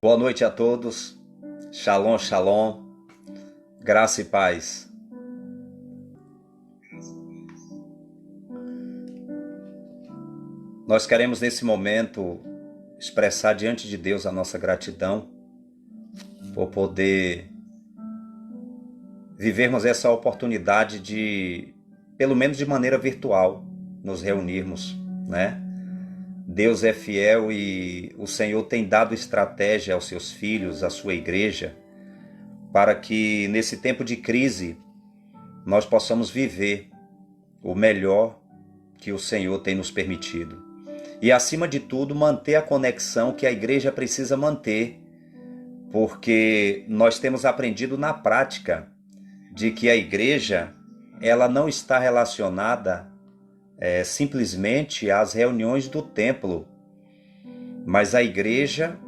Boa noite a todos. Shalom, shalom. Graça e paz. Nós queremos nesse momento expressar diante de Deus a nossa gratidão por poder vivermos essa oportunidade de, pelo menos de maneira virtual, nos reunirmos, né? Deus é fiel e o Senhor tem dado estratégia aos seus filhos, à sua igreja, para que nesse tempo de crise nós possamos viver o melhor que o Senhor tem nos permitido. E acima de tudo, manter a conexão que a igreja precisa manter, porque nós temos aprendido na prática de que a igreja ela não está relacionada simplesmente às reuniões do templo, mas a igreja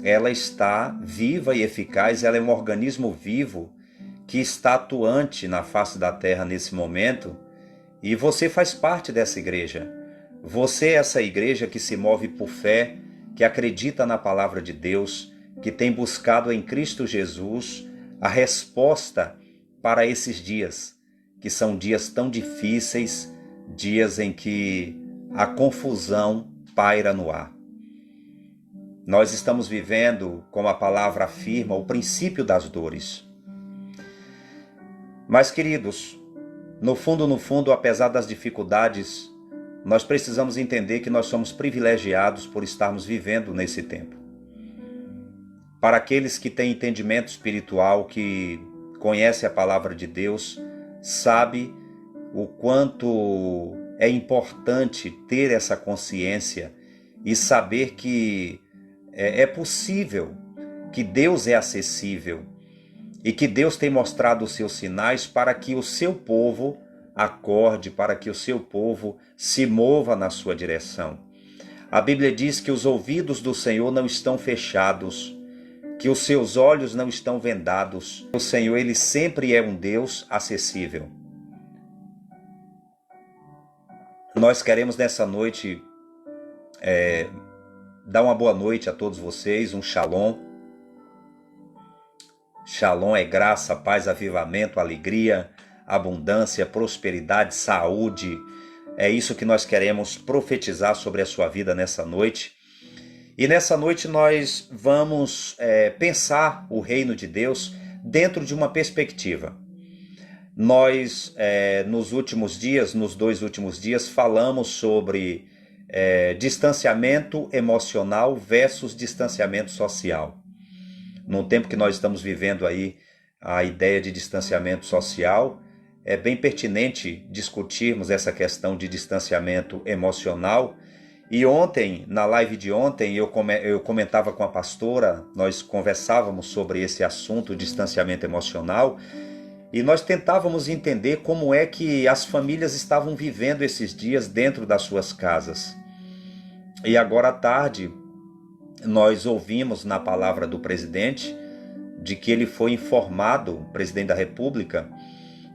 ela está viva e eficaz, ela é um organismo vivo que está atuante na face da terra nesse momento, e você faz parte dessa igreja. Você é essa igreja que se move por fé, que acredita na palavra de Deus, que tem buscado em Cristo Jesus a resposta para esses dias, que são dias tão difíceis, dias em que a confusão paira no ar. Nós estamos vivendo, como a palavra afirma, o princípio das dores. Mas, queridos, no fundo, apesar das dificuldades, nós precisamos entender que nós somos privilegiados por estarmos vivendo nesse tempo. Para aqueles que têm entendimento espiritual, que conhecem a palavra de Deus, sabe o quanto é importante ter essa consciência e saber que é possível, que Deus é acessível e que Deus tem mostrado os seus sinais para que o seu povo acorde, para que o seu povo se mova na sua direção. A Bíblia diz que os ouvidos do Senhor não estão fechados, que os seus olhos não estão vendados. O Senhor, ele sempre é um Deus acessível. Nós queremos nessa noite dar uma boa noite a todos vocês, um shalom. Shalom é graça, paz, avivamento, alegria, abundância, prosperidade, saúde. É isso que nós queremos profetizar sobre a sua vida nessa noite. E nessa noite nós vamos pensar o reino de Deus dentro de uma perspectiva. Nós, nos dois últimos dias, falamos sobre distanciamento emocional versus distanciamento social. No tempo que nós estamos vivendo aí, a ideia de distanciamento social, é bem pertinente discutirmos essa questão de distanciamento emocional. E ontem, na live de ontem, eu comentava com a pastora, nós conversávamos sobre esse assunto, distanciamento emocional, e nós tentávamos entender como é que as famílias estavam vivendo esses dias dentro das suas casas. E agora à tarde, nós ouvimos na palavra do presidente, de que ele foi informado, o presidente da República,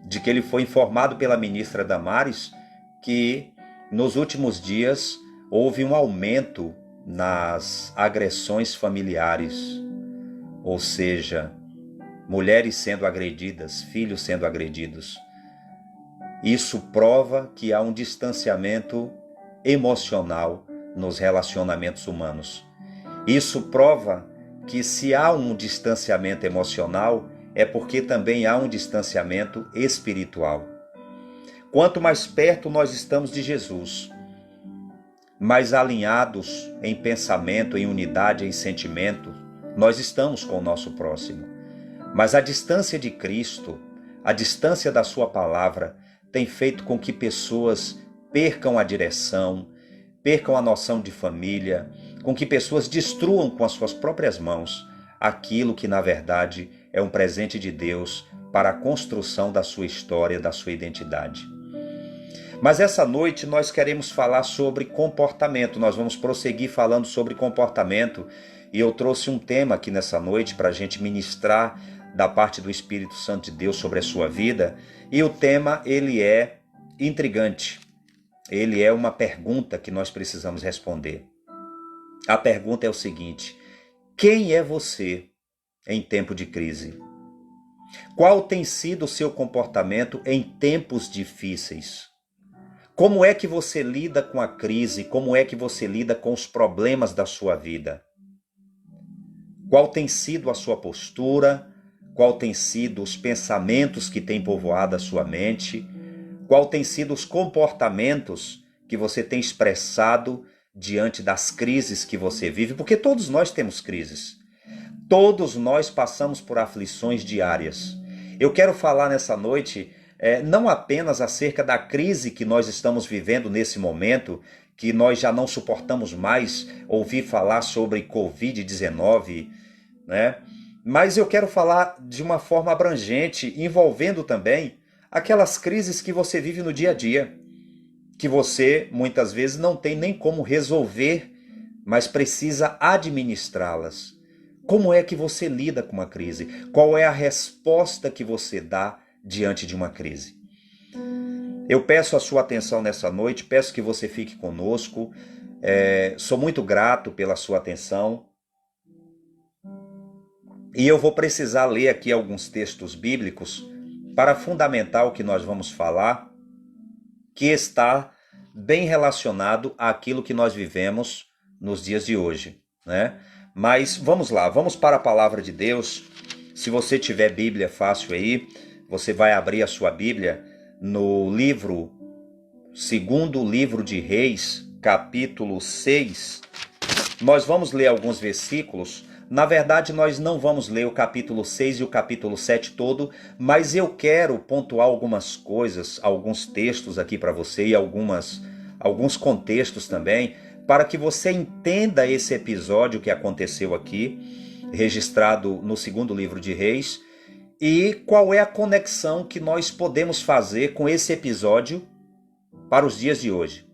de que ele foi informado pela ministra Damares, que nos últimos dias houve um aumento nas agressões familiares, ou seja, mulheres sendo agredidas, filhos sendo agredidos. Isso prova que há um distanciamento emocional nos relacionamentos humanos. Isso prova que se há um distanciamento emocional, é porque também há um distanciamento espiritual. Quanto mais perto nós estamos de Jesus, mais alinhados em pensamento, em unidade, em sentimento, nós estamos com o nosso próximo. Mas a distância de Cristo, a distância da sua palavra, tem feito com que pessoas percam a direção, percam a noção de família, com que pessoas destruam com as suas próprias mãos aquilo que na verdade é um presente de Deus para a construção da sua história, da sua identidade. Mas essa noite nós queremos falar sobre comportamento, nós vamos prosseguir falando sobre comportamento, e eu trouxe um tema aqui nessa noite para a gente ministrar da parte do Espírito Santo de Deus sobre a sua vida, e o tema ele é intrigante, ele é uma pergunta que nós precisamos responder. A pergunta é o seguinte: Quem é você em tempo de crise? Qual tem sido o seu comportamento em tempos difíceis? Como é que você lida com a crise? Como é que você lida com os problemas da sua vida? Qual tem sido a sua postura? Qual tem sido os pensamentos que têm povoado a sua mente? Qual tem sido os comportamentos que você tem expressado diante das crises que você vive? Porque todos nós temos crises. Todos nós passamos por aflições diárias. Eu quero falar nessa noite não apenas acerca da crise que nós estamos vivendo nesse momento, que nós já não suportamos mais ouvir falar sobre Covid-19, né? Mas eu quero falar de uma forma abrangente, envolvendo também aquelas crises que você vive no dia a dia, que você muitas vezes não tem nem como resolver, mas precisa administrá-las. Como é que você lida com uma crise? Qual é a resposta que você dá diante de uma crise? Eu peço a sua atenção nessa noite, peço que você fique conosco. Sou muito grato pela sua atenção. E eu vou precisar ler aqui alguns textos bíblicos para fundamentar o que nós vamos falar, que está bem relacionado àquilo que nós vivemos nos dias de hoje, né? Mas vamos lá, vamos para a palavra de Deus. Se você tiver Bíblia fácil aí, você vai abrir a sua Bíblia no segundo livro de Reis, capítulo 6. Nós vamos ler alguns versículos. Na verdade, nós não vamos ler o capítulo 6 e o capítulo 7 todo, mas eu quero pontuar algumas coisas, alguns textos aqui para você e alguns contextos também, para que você entenda esse episódio que aconteceu aqui, registrado no segundo livro de Reis, e qual é a conexão que nós podemos fazer com esse episódio para os dias de hoje,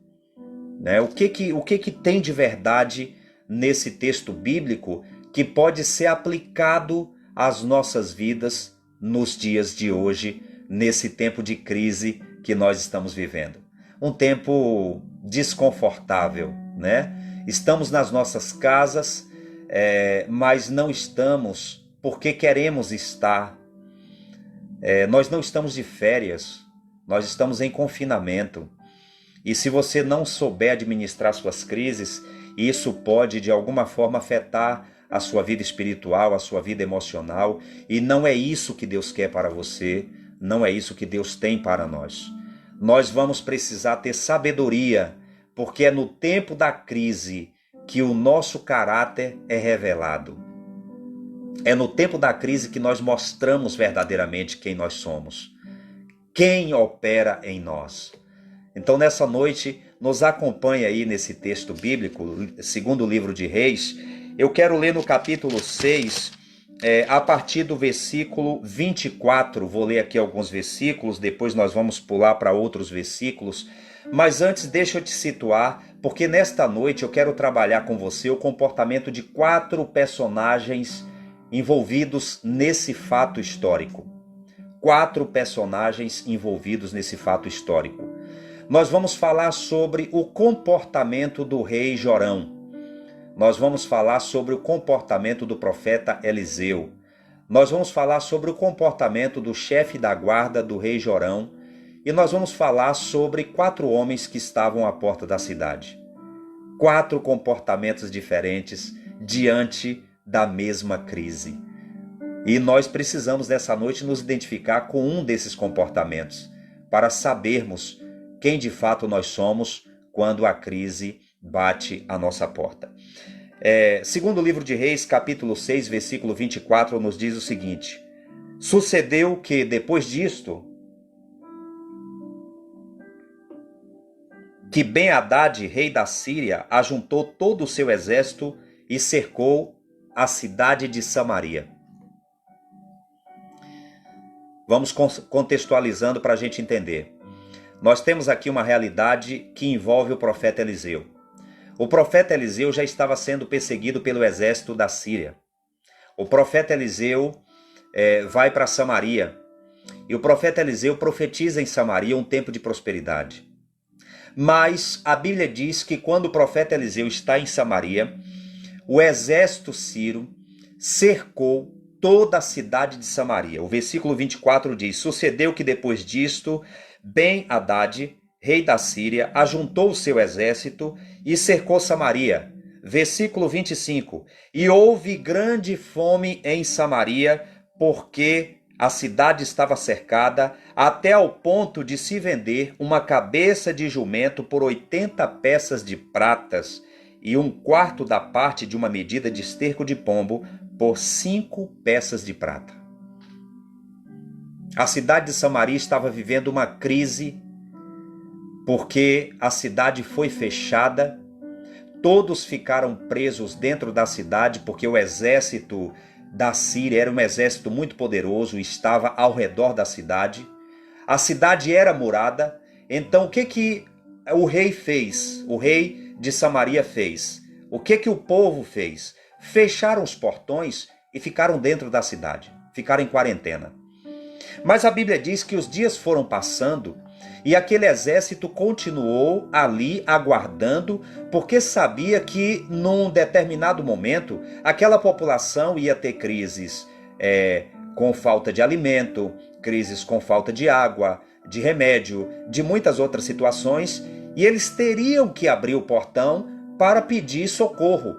né? O que tem de verdade nesse texto bíblico que pode ser aplicado às nossas vidas nos dias de hoje, nesse tempo de crise que nós estamos vivendo. Um tempo desconfortável, né? Estamos nas nossas casas, mas não estamos porque queremos estar. Nós não estamos de férias, nós estamos em confinamento. E se você não souber administrar suas crises, isso pode de alguma forma afetar a sua vida espiritual, a sua vida emocional, e não é isso que Deus quer para você, não é isso que Deus tem para nós. Nós vamos precisar ter sabedoria, porque é no tempo da crise que o nosso caráter é revelado. É no tempo da crise que nós mostramos verdadeiramente quem nós somos, quem opera em nós. Então, nessa noite, nos acompanhe aí nesse texto bíblico, segundo o livro de Reis. Eu quero ler no capítulo 6, a partir do versículo 24. Vou ler aqui alguns versículos, depois nós vamos pular para outros versículos. Mas antes, deixa eu te situar, porque nesta noite eu quero trabalhar com você o comportamento de 4 personagens envolvidos nesse fato histórico. 4 personagens envolvidos nesse fato histórico. Nós vamos falar sobre o comportamento do rei Jorão. Nós vamos falar sobre o comportamento do profeta Eliseu. Nós vamos falar sobre o comportamento do chefe da guarda do rei Jorão. E nós vamos falar sobre 4 homens que estavam à porta da cidade. 4 comportamentos diferentes diante da mesma crise. E nós precisamos nessa noite nos identificar com um desses comportamentos, para sabermos quem de fato nós somos quando a crise bate à nossa porta. Segundo o livro de Reis, capítulo 6, versículo 24, nos diz o seguinte: sucedeu que, depois disto, que Ben-Hadad, rei da Síria, ajuntou todo o seu exército e cercou a cidade de Samaria. Vamos contextualizando para a gente entender. Nós temos aqui uma realidade que envolve o profeta Eliseu. O profeta Eliseu já estava sendo perseguido pelo exército da Síria. O profeta Eliseu vai para Samaria. E o profeta Eliseu profetiza em Samaria um tempo de prosperidade. Mas a Bíblia diz que quando o profeta Eliseu está em Samaria, o exército sírio cercou toda a cidade de Samaria. O versículo 24 diz: sucedeu que depois disto, Ben-Hadad, rei da Síria, ajuntou o seu exército e cercou Samaria. Versículo 25: e houve grande fome em Samaria, porque a cidade estava cercada, até ao ponto de se vender uma cabeça de jumento por 80 peças de pratas e um quarto da parte de uma medida de esterco de pombo por 5 peças de prata. A cidade de Samaria estava vivendo uma crise, porque a cidade foi fechada, todos ficaram presos dentro da cidade, porque o exército da Síria era um exército muito poderoso, estava ao redor da cidade. A cidade era murada. Então o que o rei fez? O rei de Samaria fez. O que o povo fez? Fecharam os portões e ficaram dentro da cidade, ficaram em quarentena. Mas a Bíblia diz que os dias foram passando e aquele exército continuou ali aguardando, porque sabia que num determinado momento aquela população ia ter crises com falta de alimento, crises com falta de água, de remédio, de muitas outras situações, e eles teriam que abrir o portão para pedir socorro.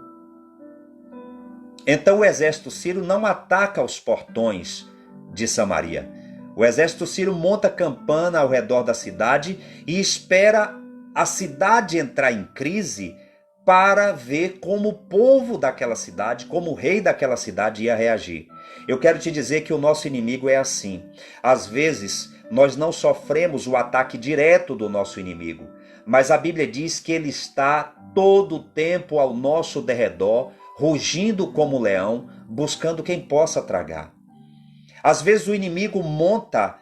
Então o exército sírio não ataca os portões de Samaria. O exército sírio monta campana ao redor da cidade e espera a cidade entrar em crise para ver como o povo daquela cidade, como o rei daquela cidade ia reagir. Eu quero te dizer que o nosso inimigo é assim. Às vezes, nós não sofremos o ataque direto do nosso inimigo, mas a Bíblia diz que ele está todo o tempo ao nosso derredor, rugindo como leão, buscando quem possa tragar. Às vezes o inimigo monta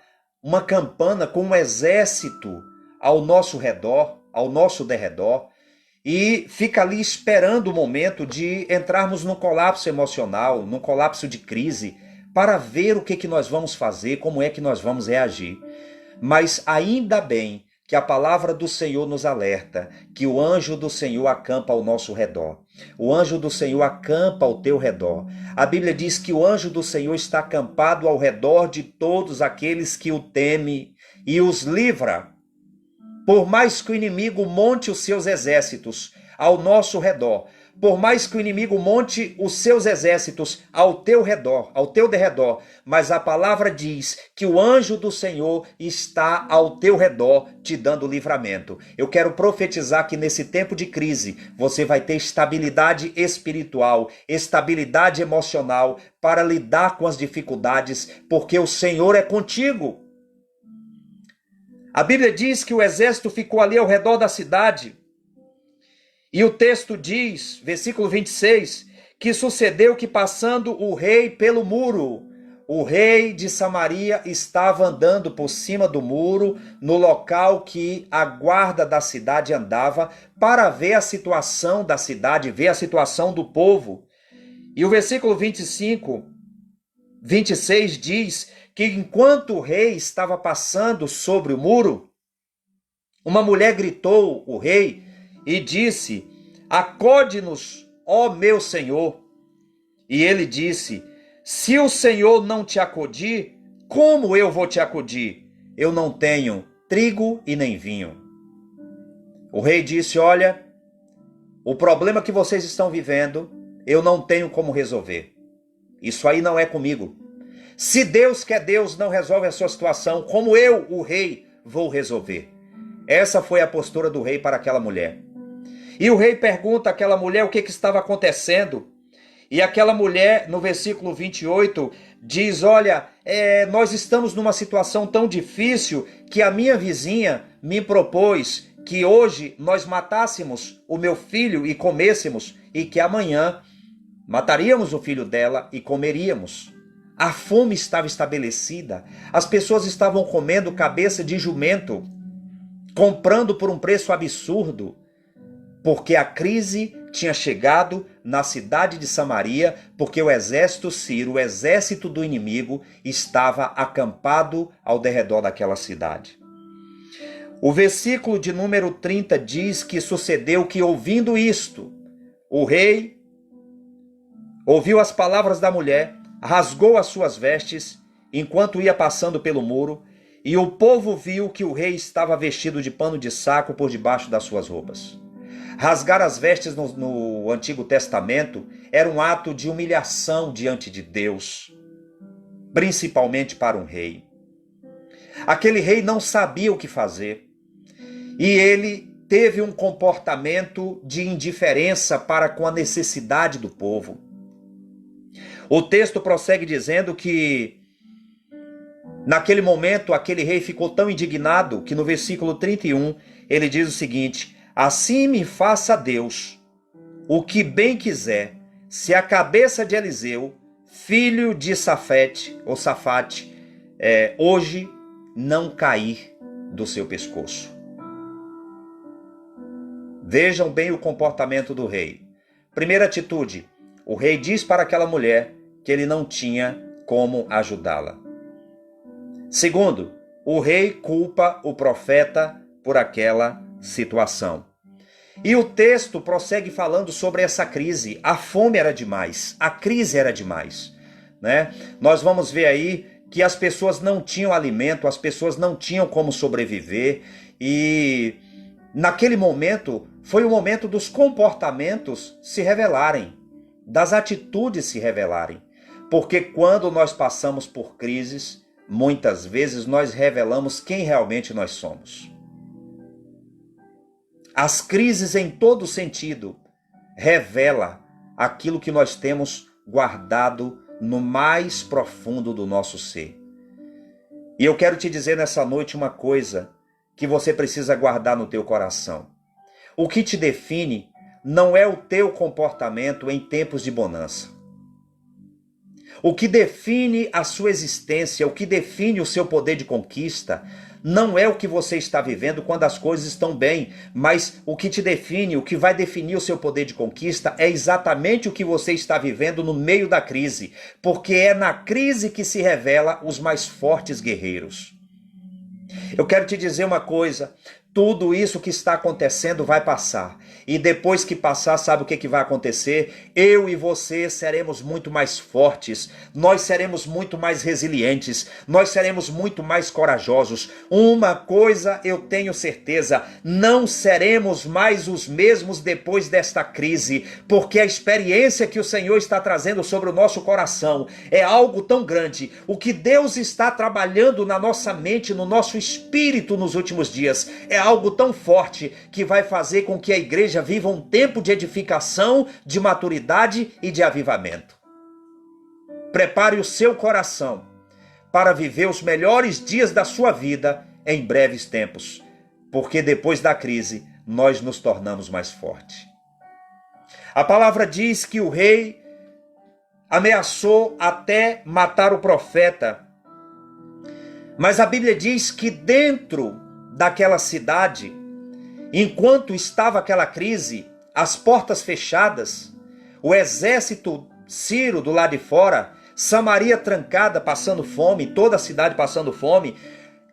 uma campana com um exército ao nosso redor, ao nosso derredor, e fica ali esperando o momento de entrarmos num colapso emocional, num colapso de crise, para ver o que nós vamos fazer, como é que nós vamos reagir. Mas ainda bem que a palavra do Senhor nos alerta que o anjo do Senhor acampa ao nosso redor. O anjo do Senhor acampa ao teu redor. A Bíblia diz que o anjo do Senhor está acampado ao redor de todos aqueles que o temem e os livra. Por mais que o inimigo monte os seus exércitos ao nosso redor, por mais que o inimigo monte os seus exércitos ao teu redor, ao teu derredor, mas a palavra diz que o anjo do Senhor está ao teu redor te dando livramento. Eu quero profetizar que nesse tempo de crise você vai ter estabilidade espiritual, estabilidade emocional para lidar com as dificuldades, porque o Senhor é contigo. A Bíblia diz que o exército ficou ali ao redor da cidade. E o texto diz, versículo 26, que sucedeu que passando o rei pelo muro, o rei de Samaria estava andando por cima do muro, no local que a guarda da cidade andava, para ver a situação da cidade, ver a situação do povo. E o versículo 26 diz que enquanto o rei estava passando sobre o muro, uma mulher gritou o rei e disse: acode-nos, ó meu senhor. E ele disse: se o Senhor não te acudir, como eu vou te acudir? Eu não tenho trigo e nem vinho. O rei disse: olha, o problema que vocês estão vivendo, eu não tenho como resolver. Isso aí não é comigo. Se Deus, que é Deus, não resolve a sua situação, como eu, o rei, vou resolver. Essa foi a postura do rei para aquela mulher. E o rei pergunta àquela mulher o que estava acontecendo. E aquela mulher, no versículo 28, diz: olha, nós estamos numa situação tão difícil que a minha vizinha me propôs que hoje nós matássemos o meu filho e comêssemos, e que amanhã mataríamos o filho dela e comeríamos. A fome estava estabelecida, as pessoas estavam comendo cabeça de jumento, comprando por um preço absurdo, porque a crise tinha chegado na cidade de Samaria, porque o exército sírio, o exército do inimigo, estava acampado ao derredor daquela cidade. O versículo de número 30 diz que sucedeu que, ouvindo isto, o rei ouviu as palavras da mulher, rasgou as suas vestes, enquanto ia passando pelo muro, e o povo viu que o rei estava vestido de pano de saco por debaixo das suas roupas. Rasgar as vestes no Antigo Testamento era um ato de humilhação diante de Deus, principalmente para um rei. Aquele rei não sabia o que fazer, e ele teve um comportamento de indiferença para com a necessidade do povo. O texto prossegue dizendo que naquele momento, aquele rei ficou tão indignado que no versículo 31, ele diz o seguinte: assim me faça Deus o que bem quiser, se a cabeça de Eliseu, filho de Safate, hoje não cair do seu pescoço. Vejam bem o comportamento do rei. Primeira atitude, o rei diz para aquela mulher que ele não tinha como ajudá-la. Segundo, o rei culpa o profeta por aquela situação. E o texto prossegue falando sobre essa crise. A fome era demais, a crise era demais, né? Nós vamos ver aí que as pessoas não tinham alimento, as pessoas não tinham como sobreviver, e naquele momento foi o momento dos comportamentos se revelarem, das atitudes se revelarem. Porque quando nós passamos por crises, muitas vezes nós revelamos quem realmente nós somos. As crises em todo sentido revela aquilo que nós temos guardado no mais profundo do nosso ser. E eu quero te dizer nessa noite uma coisa que você precisa guardar no teu coração. O que te define não é o teu comportamento em tempos de bonança. O que define a sua existência, o que define o seu poder de conquista, não é o que você está vivendo quando as coisas estão bem, mas o que te define, o que vai definir o seu poder de conquista é exatamente o que você está vivendo no meio da crise, porque é na crise que se revela os mais fortes guerreiros. Eu quero te dizer uma coisa, tudo isso que está acontecendo vai passar. E depois que passar, sabe o que vai acontecer? Eu e você seremos muito mais fortes, nós seremos muito mais resilientes, nós seremos muito mais corajosos. Uma coisa eu tenho certeza, não seremos mais os mesmos depois desta crise, porque a experiência que o Senhor está trazendo sobre o nosso coração é algo tão grande. O que Deus está trabalhando na nossa mente, no nosso espírito nos últimos dias, é algo tão forte que vai fazer com que a igreja viva um tempo de edificação, de maturidade e de avivamento. Prepare o seu coração para viver os melhores dias da sua vida em breves tempos, porque depois da crise nós nos tornamos mais fortes. A palavra diz que o rei ameaçou até matar o profeta, mas a Bíblia diz que dentro daquela cidade, enquanto estava aquela crise, as portas fechadas, o exército sírio do lado de fora, Samaria trancada, passando fome, toda a cidade passando fome,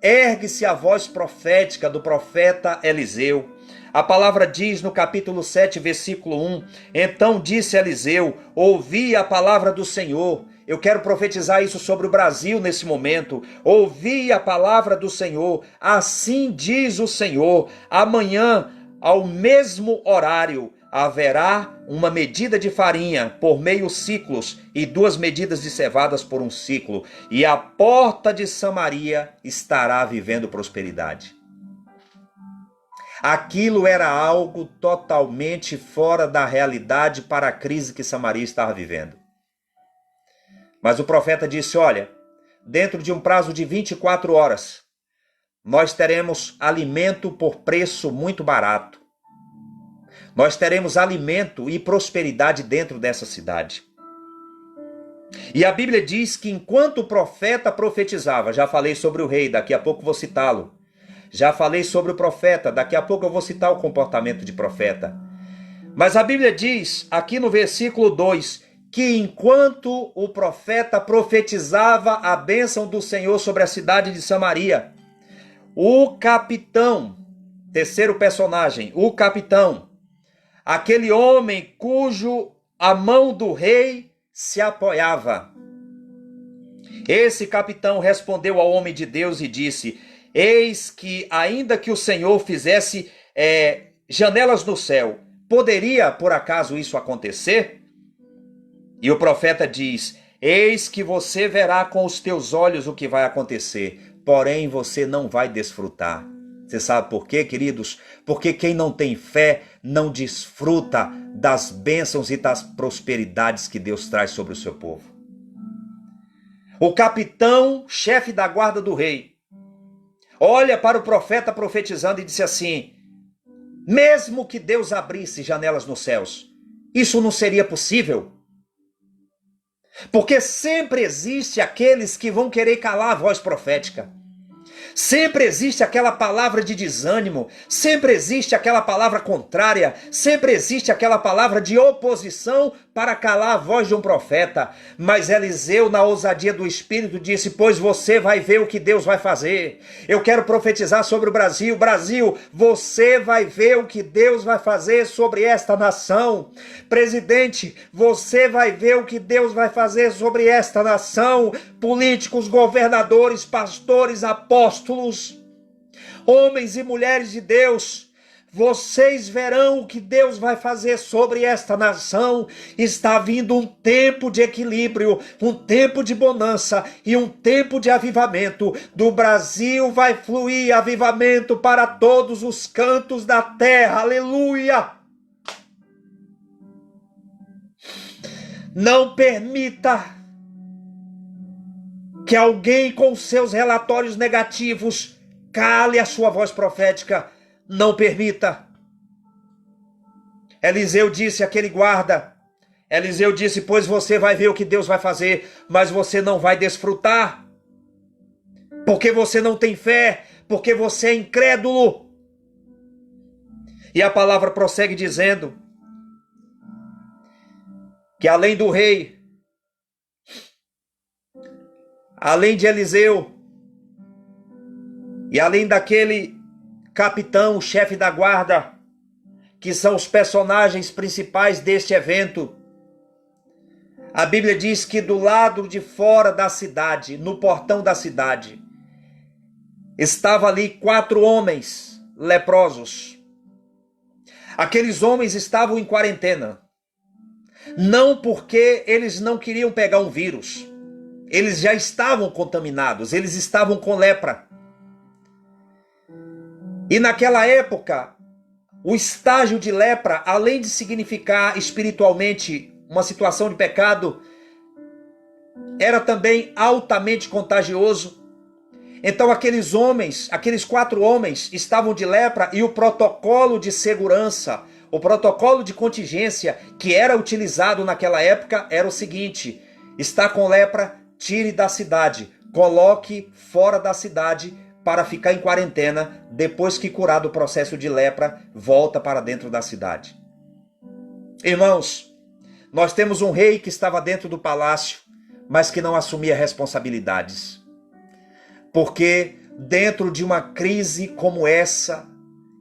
ergue-se a voz profética do profeta Eliseu. A palavra diz no capítulo 7, versículo 1, então disse Eliseu, ouvi a palavra do Senhor. Eu quero profetizar isso sobre o Brasil nesse momento. Ouvi a palavra do Senhor, assim diz o Senhor, amanhã, ao mesmo horário, haverá uma medida de farinha por meio ciclos e 2 medidas de cevadas por 1 ciclo, e a porta de Samaria estará vivendo prosperidade. Aquilo era algo totalmente fora da realidade para a crise que Samaria estava vivendo. Mas o profeta disse, olha, dentro de um prazo de 24 horas, nós teremos alimento por preço muito barato. Nós teremos alimento e prosperidade dentro dessa cidade. E a Bíblia diz que enquanto o profeta profetizava, já falei sobre o rei, daqui a pouco vou citá-lo. Já falei sobre o profeta, daqui a pouco eu vou citar o comportamento de profeta. Mas a Bíblia diz, aqui no versículo 2, que enquanto o profeta profetizava a bênção do Senhor sobre a cidade de Samaria, o capitão, terceiro personagem, o capitão, aquele homem cujo a mão do rei se apoiava. Esse capitão respondeu ao homem de Deus e disse: eis que, ainda que o Senhor fizesse janelas no céu, poderia por acaso isso acontecer? E o profeta diz: eis que você verá com os teus olhos o que vai acontecer, porém você não vai desfrutar. Você sabe por quê, queridos? Porque quem não tem fé não desfruta das bênçãos e das prosperidades que Deus traz sobre o seu povo. O capitão, chefe da guarda do rei, olha para o profeta profetizando e disse assim: mesmo que Deus abrisse janelas nos céus, isso não seria possível? Porque sempre existe aqueles que vão querer calar a voz profética. Sempre existe aquela palavra de desânimo, sempre existe aquela palavra contrária, sempre existe aquela palavra de oposição para calar a voz de um profeta. Mas Eliseu, na ousadia do Espírito, disse: pois você vai ver o que Deus vai fazer. Eu quero profetizar sobre o Brasil. Brasil, você vai ver o que Deus vai fazer sobre esta nação. Presidente, você vai ver o que Deus vai fazer sobre esta nação. Políticos, governadores, pastores, apóstolos, homens e mulheres de Deus, vocês verão o que Deus vai fazer sobre esta nação. Está vindo um tempo de equilíbrio, um tempo de bonança e um tempo de avivamento. Do Brasil vai fluir avivamento para todos os cantos da terra. Aleluia! Não permita que alguém com seus relatórios negativos cale a sua voz profética. Não permita. Eliseu disse àquele guarda, Eliseu disse: pois você vai ver o que Deus vai fazer, mas você não vai desfrutar, porque você não tem fé, porque você é incrédulo. E a palavra prossegue dizendo que além do rei, além de Eliseu e além daquele capitão, chefe da guarda, que são os personagens principais deste evento, a Bíblia diz que do lado de fora da cidade, no portão da cidade, estava ali 4 homens leprosos. Aqueles homens estavam em quarentena, não porque eles não queriam pegar um vírus, eles já estavam contaminados, eles estavam com lepra. E naquela época, o estágio de lepra, além de significar espiritualmente uma situação de pecado, era também altamente contagioso. Então aqueles homens, aqueles 4 homens estavam de lepra, e o protocolo de segurança, o protocolo de contingência que era utilizado naquela época era o seguinte: está com lepra, tire da cidade, coloque fora da cidade para ficar em quarentena. Depois que curado o processo de lepra, volta para dentro da cidade. Irmãos, nós temos um rei que estava dentro do palácio, mas que não assumia responsabilidades. Porque dentro de uma crise como essa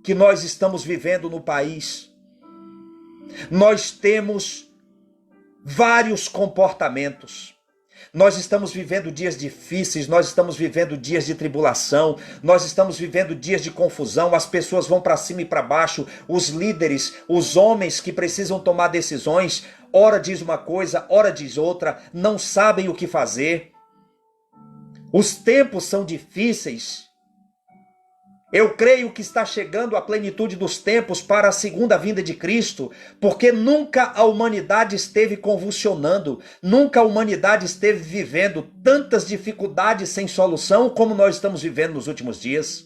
que nós estamos vivendo no país, nós temos vários comportamentos. Nós estamos vivendo dias difíceis, nós estamos vivendo dias de tribulação, nós estamos vivendo dias de confusão, as pessoas vão para cima e para baixo, os líderes, os homens que precisam tomar decisões, ora diz uma coisa, ora diz outra, não sabem o que fazer. Os tempos são difíceis. Eu creio que está chegando a plenitude dos tempos para a segunda vinda de Cristo, porque nunca a humanidade esteve convulsionando, nunca a humanidade esteve vivendo tantas dificuldades sem solução como nós estamos vivendo nos últimos dias.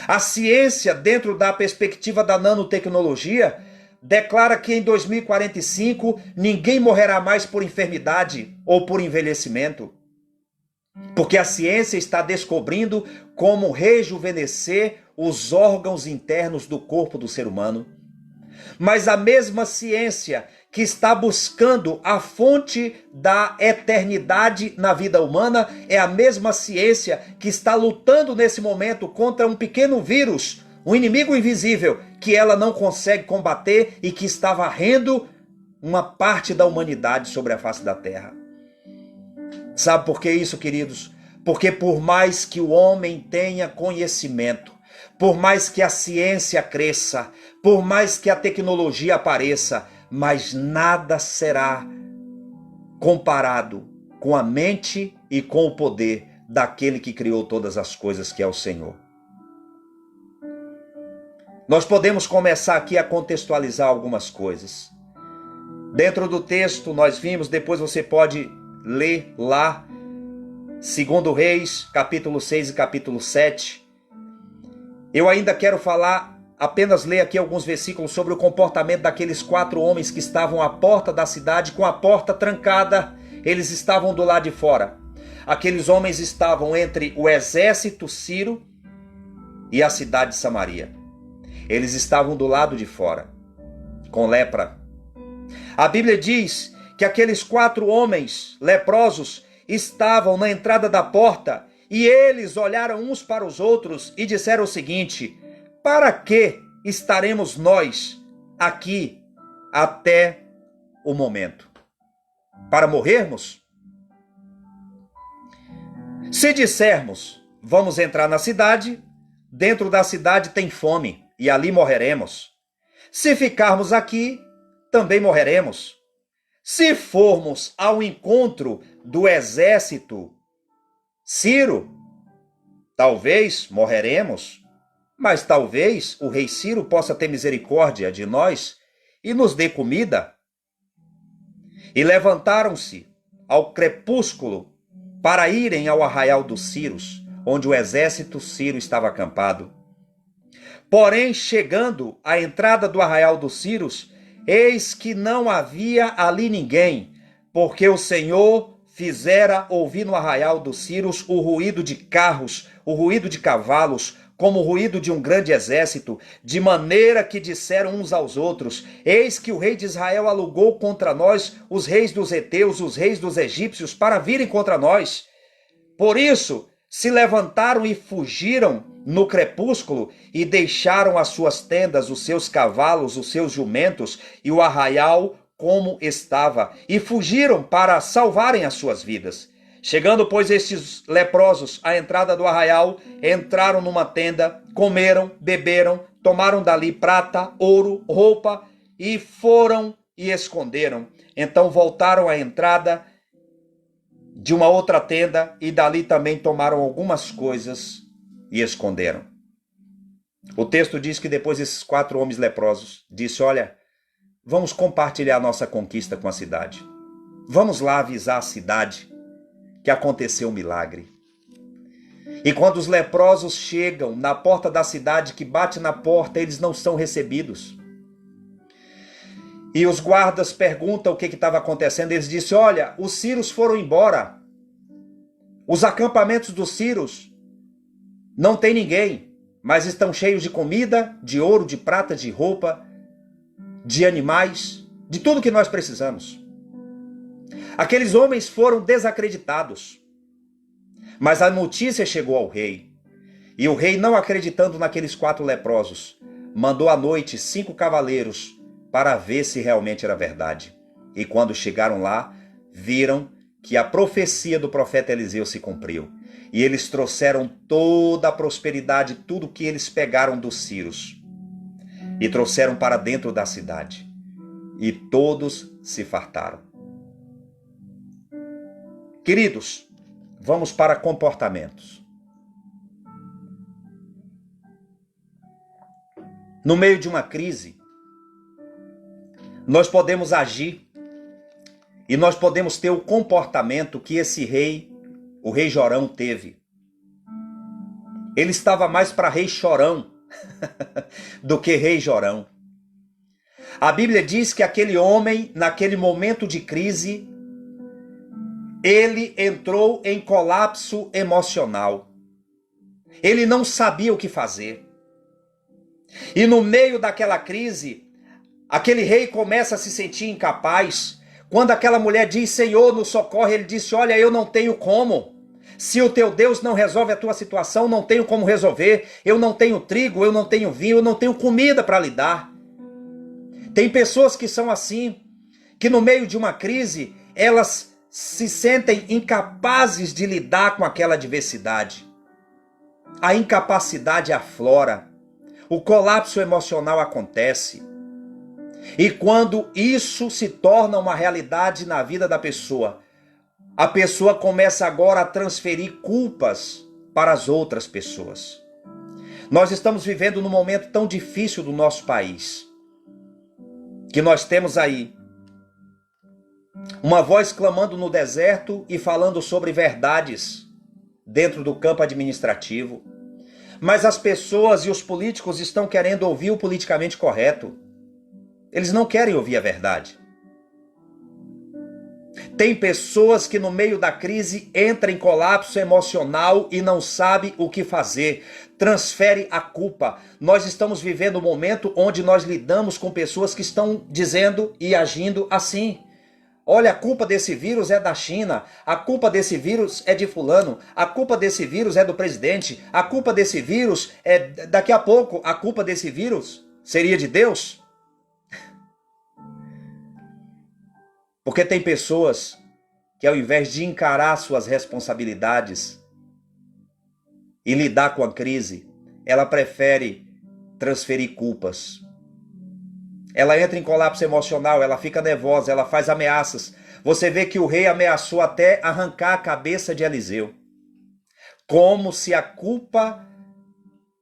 A ciência, dentro da perspectiva da nanotecnologia, declara que em 2045 ninguém morrerá mais por enfermidade ou por envelhecimento. Porque a ciência está descobrindo como rejuvenescer os órgãos internos do corpo do ser humano. Mas a mesma ciência que está buscando a fonte da eternidade na vida humana é a mesma ciência que está lutando nesse momento contra um pequeno vírus, um inimigo invisível, que ela não consegue combater e que está varrendo uma parte da humanidade sobre a face da terra. Sabe por que isso, queridos? Porque por mais que o homem tenha conhecimento, por mais que a ciência cresça, por mais que a tecnologia apareça, mas nada será comparado com a mente e com o poder daquele que criou todas as coisas, que é o Senhor. Nós podemos começar aqui a contextualizar algumas coisas. Dentro do texto nós vimos, depois você pode ler lá, 2 Reis, capítulo 6 e capítulo 7. Eu ainda quero apenas ler aqui alguns versículos sobre o comportamento daqueles 4 homens que estavam à porta da cidade com a porta trancada. Eles estavam do lado de fora. Aqueles homens estavam entre o exército sírio e a cidade de Samaria. Eles estavam do lado de fora, com lepra. A Bíblia diz que aqueles 4 homens leprosos estavam na entrada da porta e eles olharam uns para os outros e disseram o seguinte: para que estaremos nós aqui até o momento? Para morrermos? Se dissermos, vamos entrar na cidade, dentro da cidade tem fome e ali morreremos. Se ficarmos aqui, também morreremos. Se formos ao encontro do exército Ciro, talvez morreremos, mas talvez o rei Ciro possa ter misericórdia de nós e nos dê comida. E levantaram-se ao crepúsculo para irem ao arraial dos Ciros, onde o exército Ciro estava acampado. Porém, chegando à entrada do arraial dos Ciros, eis que não havia ali ninguém, porque o Senhor fizera ouvir no arraial dos Ciros o ruído de carros, o ruído de cavalos, como o ruído de um grande exército, de maneira que disseram uns aos outros: eis que o rei de Israel alugou contra nós os reis dos heteus, os reis dos egípcios, para virem contra nós. Por isso, se levantaram e fugiram no crepúsculo e deixaram as suas tendas, os seus cavalos, os seus jumentos e o arraial como estava, e fugiram para salvarem as suas vidas. Chegando, pois, estes leprosos à entrada do arraial, entraram numa tenda, comeram, beberam, tomaram dali prata, ouro, roupa, e foram e esconderam. Então voltaram à entrada de uma outra tenda, e dali também tomaram algumas coisas e esconderam. O texto diz que depois esses 4 homens leprosos disse: olha, vamos compartilhar nossa conquista com a cidade. Vamos lá avisar a cidade que aconteceu um milagre. E quando os leprosos chegam na porta da cidade, que bate na porta, eles não são recebidos. E os guardas perguntam o que estava acontecendo. Eles disseem: olha, os sírios foram embora. Os acampamentos dos sírios não tem ninguém, mas estão cheios de comida, de ouro, de prata, de roupa, de animais, de tudo que nós precisamos. Aqueles homens foram desacreditados, mas a notícia chegou ao rei. E o rei, não acreditando naqueles 4 leprosos, mandou à noite 5 cavaleiros para ver se realmente era verdade. E quando chegaram lá, viram que a profecia do profeta Eliseu se cumpriu. E eles trouxeram toda a prosperidade, tudo que eles pegaram dos sírios, e trouxeram para dentro da cidade. E todos se fartaram. Queridos, vamos para comportamentos. No meio de uma crise, nós podemos agir e nós podemos ter o comportamento que esse rei, o rei Jorão, teve. Ele estava mais para rei Chorão do que rei Jorão. A Bíblia diz que aquele homem, naquele momento de crise, ele entrou em colapso emocional. Ele não sabia o que fazer. E no meio daquela crise, aquele rei começa a se sentir incapaz. Quando aquela mulher diz: Senhor, nos socorre, ele disse: olha, eu não tenho como. Se o teu Deus não resolve a tua situação, não tenho como resolver. Eu não tenho trigo, eu não tenho vinho, eu não tenho comida para lhe dar. Tem pessoas que são assim, que no meio de uma crise, elas se sentem incapazes de lidar com aquela adversidade. A incapacidade aflora, o colapso emocional acontece. E quando isso se torna uma realidade na vida da pessoa, a pessoa começa agora a transferir culpas para as outras pessoas. Nós estamos vivendo num momento tão difícil do nosso país, que nós temos aí uma voz clamando no deserto e falando sobre verdades dentro do campo administrativo. Mas as pessoas e os políticos estão querendo ouvir o politicamente correto. Eles não querem ouvir a verdade. Tem pessoas que no meio da crise entram em colapso emocional e não sabem o que fazer. Transfere a culpa. Nós estamos vivendo um momento onde nós lidamos com pessoas que estão dizendo e agindo assim. Olha, a culpa desse vírus é da China, a culpa desse vírus é de fulano, a culpa desse vírus é do presidente, a culpa desse vírus é... Daqui a pouco, a culpa desse vírus seria de Deus? Porque tem pessoas que ao invés de encarar suas responsabilidades e lidar com a crise, ela prefere transferir culpas. Ela entra em colapso emocional, ela fica nervosa, ela faz ameaças. Você vê que o rei ameaçou até arrancar a cabeça de Eliseu. Como se a culpa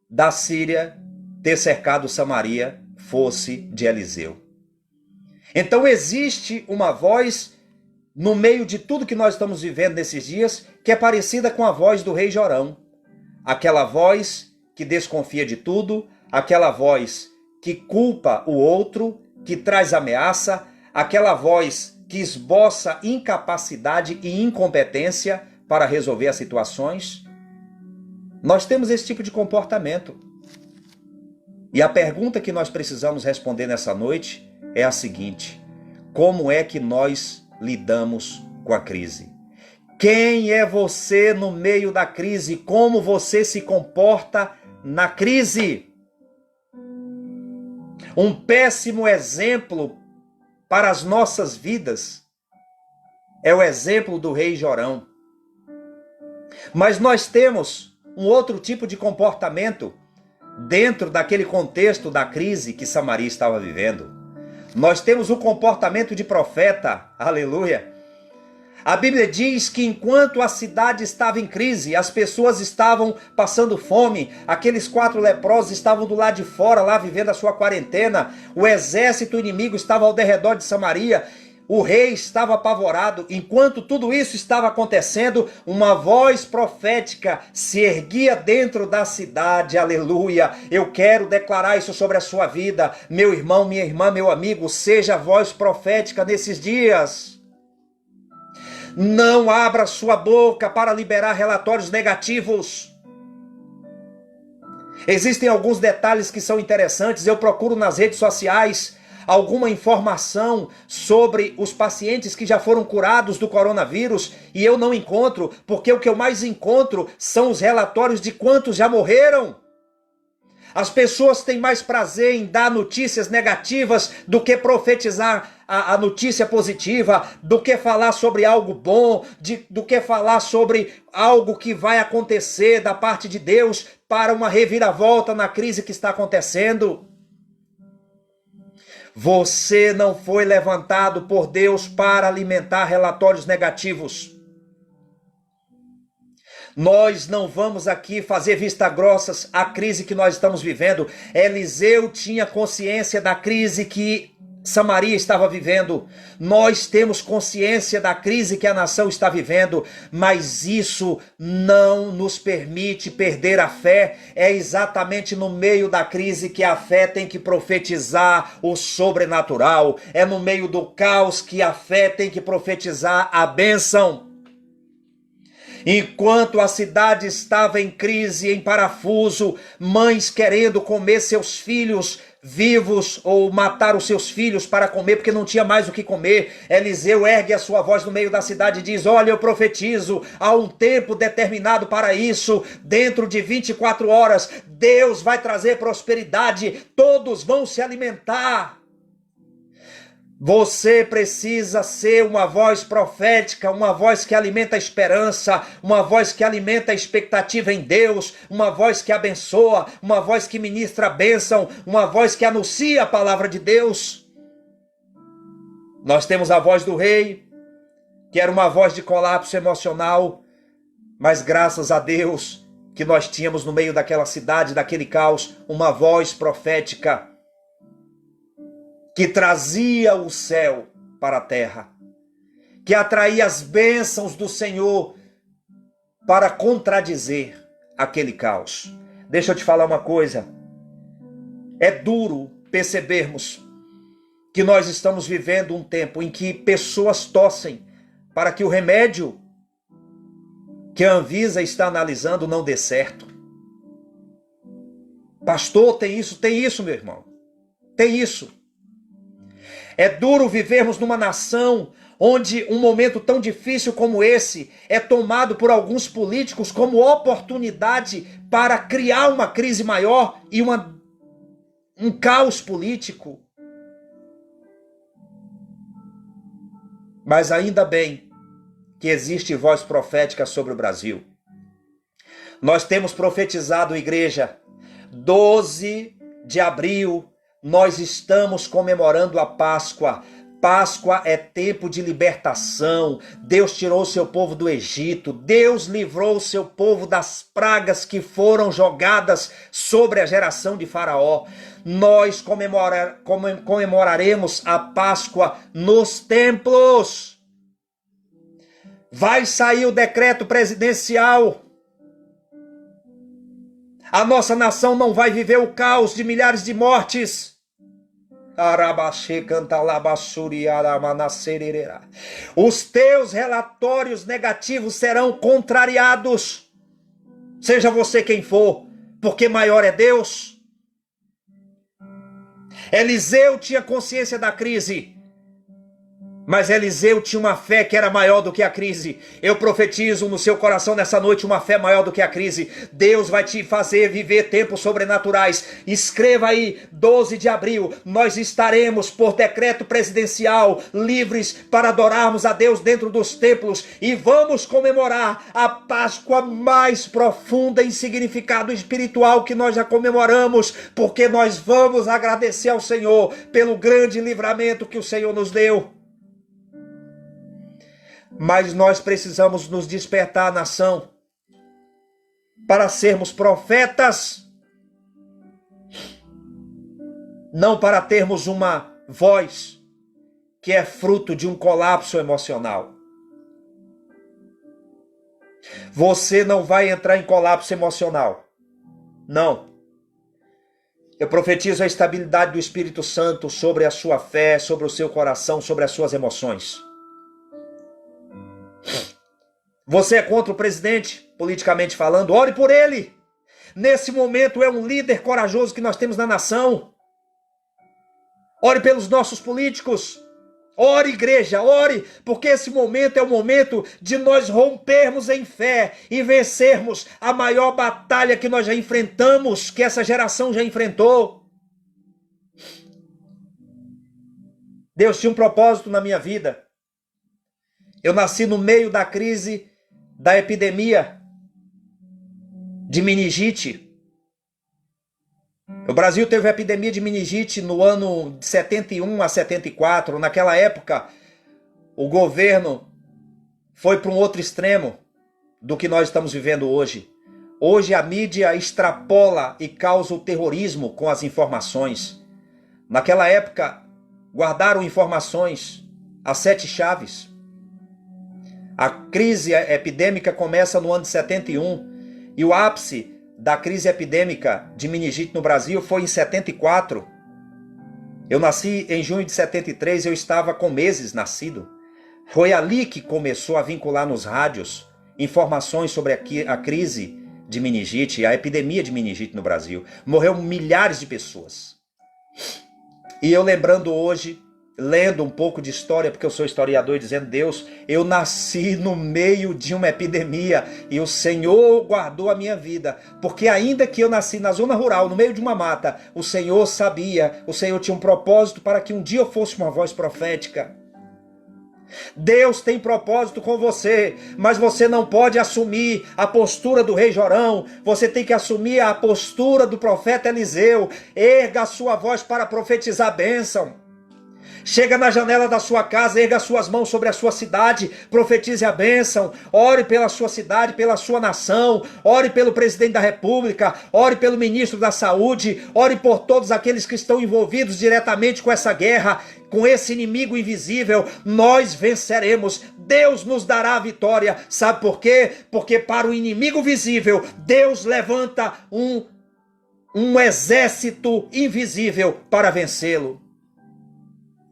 da Síria ter cercado Samaria fosse de Eliseu. Então existe uma voz no meio de tudo que nós estamos vivendo nesses dias que é parecida com a voz do rei Jorão. Aquela voz que desconfia de tudo, aquela voz que culpa o outro, que traz ameaça, aquela voz que esboça incapacidade e incompetência para resolver as situações. Nós temos esse tipo de comportamento. E a pergunta que nós precisamos responder nessa noite é a seguinte: como é que nós lidamos com a crise? Quem é você no meio da crise? Como você se comporta na crise? Um péssimo exemplo para as nossas vidas é o exemplo do rei Jorão. Mas nós temos um outro tipo de comportamento dentro daquele contexto da crise que Samaria estava vivendo. Nós temos o comportamento de profeta, aleluia. A Bíblia diz que enquanto a cidade estava em crise, as pessoas estavam passando fome, aqueles 4 leprosos estavam do lado de fora, lá vivendo a sua quarentena, o exército inimigo estava ao derredor de Samaria, o rei estava apavorado. Enquanto tudo isso estava acontecendo, uma voz profética se erguia dentro da cidade, aleluia. Eu quero declarar isso sobre a sua vida, meu irmão, minha irmã, meu amigo, seja a voz profética nesses dias. Não abra sua boca para liberar relatórios negativos. Existem alguns detalhes que são interessantes. Eu procuro nas redes sociais alguma informação sobre os pacientes que já foram curados do coronavírus e eu não encontro, porque o que eu mais encontro são os relatórios de quantos já morreram. As pessoas têm mais prazer em dar notícias negativas do que profetizar a notícia positiva, do que falar sobre algo bom, do que falar sobre algo que vai acontecer da parte de Deus para uma reviravolta na crise que está acontecendo. Você não foi levantado por Deus para alimentar relatórios negativos. Nós não vamos aqui fazer vista grossas à crise que nós estamos vivendo. Eliseu tinha consciência da crise que Samaria estava vivendo. Nós temos consciência da crise que a nação está vivendo, mas isso não nos permite perder a fé. É exatamente no meio da crise que a fé tem que profetizar o sobrenatural. É no meio do caos que a fé tem que profetizar a bênção. Enquanto a cidade estava em crise, em parafuso, mães querendo comer seus filhos vivos ou matar os seus filhos para comer porque não tinha mais o que comer, Eliseu ergue a sua voz no meio da cidade e diz: olha, eu profetizo, há um tempo determinado para isso, dentro de 24 horas, Deus vai trazer prosperidade, todos vão se alimentar. Você precisa ser uma voz profética, uma voz que alimenta a esperança, uma voz que alimenta a expectativa em Deus, uma voz que abençoa, uma voz que ministra a bênção, uma voz que anuncia a palavra de Deus. Nós temos a voz do rei, que era uma voz de colapso emocional, mas graças a Deus que nós tínhamos no meio daquela cidade, daquele caos, uma voz profética que trazia o céu para a terra, que atraía as bênçãos do Senhor para contradizer aquele caos. Deixa eu te falar uma coisa, é duro percebermos que nós estamos vivendo um tempo em que pessoas torcem para que o remédio que a Anvisa está analisando não dê certo. Pastor, tem isso, meu irmão. Tem isso. É duro vivermos numa nação onde um momento tão difícil como esse é tomado por alguns políticos como oportunidade para criar uma crise maior e um caos político. Mas ainda bem que existe voz profética sobre o Brasil. Nós temos profetizado, igreja, 12 de abril, nós estamos comemorando a Páscoa. Páscoa é tempo de libertação. Deus tirou o seu povo do Egito. Deus livrou o seu povo das pragas que foram jogadas sobre a geração de Faraó. Nós comemoraremos a Páscoa nos templos. Vai sair o decreto presidencial. A nossa nação não vai viver o caos de milhares de mortes. Os teus relatórios negativos serão contrariados. Seja você quem for, porque maior é Deus. Eliseu tinha consciência da crise, mas Eliseu tinha uma fé que era maior do que a crise. Eu profetizo no seu coração nessa noite uma fé maior do que a crise. Deus vai te fazer viver tempos sobrenaturais. Escreva aí, 12 de abril, nós estaremos por decreto presidencial livres para adorarmos a Deus dentro dos templos e vamos comemorar a Páscoa mais profunda em significado espiritual que nós já comemoramos, porque nós vamos agradecer ao Senhor pelo grande livramento que o Senhor nos deu. Mas nós precisamos nos despertar, nação, para sermos profetas, não para termos uma voz que é fruto de um colapso emocional. Você não vai entrar em colapso emocional. Não. Eu profetizo a estabilidade do Espírito Santo sobre a sua fé, sobre o seu coração, sobre as suas emoções. Você é contra o presidente, politicamente falando? Ore por ele. Nesse momento é um líder corajoso que nós temos na nação. Ore pelos nossos políticos. Ore, igreja, ore, porque esse momento é o momento de nós rompermos em fé e vencermos a maior batalha que nós já enfrentamos, que essa geração já enfrentou. Deus tinha um propósito na minha vida. Eu nasci no meio da crise da epidemia de meningite. O Brasil teve a epidemia de meningite no ano de 71 a 74. Naquela época, o governo foi para um outro extremo do que nós estamos vivendo hoje. Hoje a mídia extrapola e causa o terrorismo com as informações. Naquela época, guardaram informações, as 7 chaves. A crise epidêmica começa no ano de 71 e o ápice da crise epidêmica de meningite no Brasil foi em 74. Eu nasci em junho de 73, eu estava com meses nascido. Foi ali que começou a vincular nos rádios informações sobre a crise de meningite, a epidemia de meningite no Brasil. Morreu milhares de pessoas. E eu lembrando hoje, lendo um pouco de história, porque eu sou historiador, e dizendo: Deus, eu nasci no meio de uma epidemia e o Senhor guardou a minha vida, porque ainda que eu nasci na zona rural, no meio de uma mata, o Senhor sabia, o Senhor tinha um propósito para que um dia eu fosse uma voz profética. Deus tem propósito com você, mas você não pode assumir a postura do rei Jorão, você tem que assumir a postura do profeta Eliseu. Erga a sua voz para profetizar a bênção. Chega na janela da sua casa, erga suas mãos sobre a sua cidade, profetize a bênção, ore pela sua cidade, pela sua nação, ore pelo presidente da república, ore pelo ministro da saúde, ore por todos aqueles que estão envolvidos diretamente com essa guerra, com esse inimigo invisível. Nós venceremos, Deus nos dará a vitória. Sabe por quê? Porque para o inimigo visível, Deus levanta um exército invisível para vencê-lo.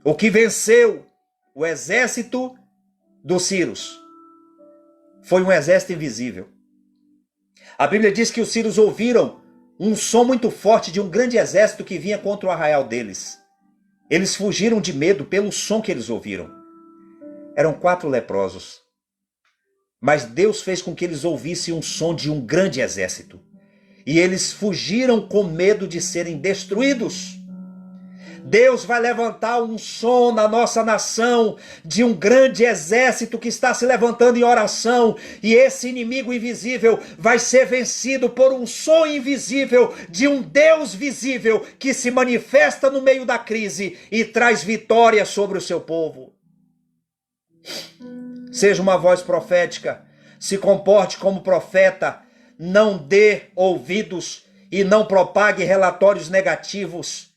O que venceu o exército dos sírios foi um exército invisível. A Bíblia diz que os sírios ouviram um som muito forte de um grande exército que vinha contra o arraial deles. Eles fugiram de medo pelo som que eles ouviram. Eram 4 leprosos. Mas Deus fez com que eles ouvissem um som de um grande exército. E eles fugiram com medo de serem destruídos. Deus vai levantar um som na nossa nação de um grande exército que está se levantando em oração, e esse inimigo invisível vai ser vencido por um som invisível de um Deus visível que se manifesta no meio da crise e traz vitória sobre o seu povo. Seja uma voz profética, se comporte como profeta, não dê ouvidos e não propague relatórios negativos.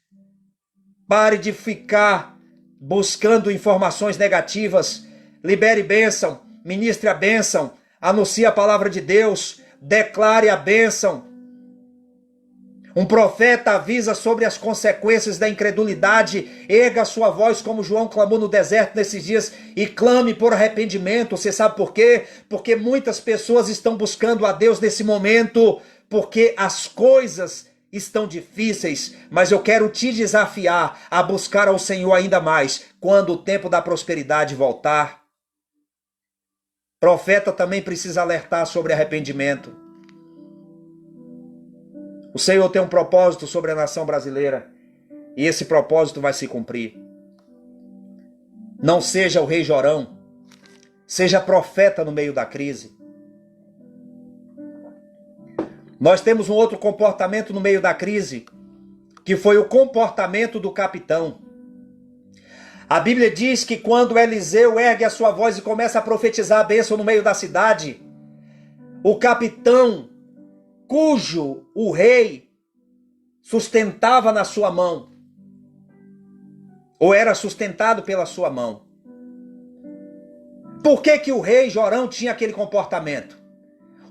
Pare de ficar buscando informações negativas. Libere bênção, ministre a bênção, anuncie a palavra de Deus, declare a bênção. Um profeta avisa sobre as consequências da incredulidade. Erga a sua voz como João clamou no deserto nesses dias e clame por arrependimento. Você sabe por quê? Porque muitas pessoas estão buscando a Deus nesse momento, porque as coisas estão difíceis, mas eu quero te desafiar a buscar ao Senhor ainda mais quando o tempo da prosperidade voltar. Profeta também precisa alertar sobre arrependimento. O Senhor tem um propósito sobre a nação brasileira e esse propósito vai se cumprir. Não seja o rei Jorão, seja profeta no meio da crise. Nós temos um outro comportamento no meio da crise, que foi o comportamento do capitão. A Bíblia diz que quando Eliseu ergue a sua voz e começa a profetizar a bênção no meio da cidade, o capitão, cujo o rei sustentava na sua mão, ou era sustentado pela sua mão. Por que o rei Jorão tinha aquele comportamento?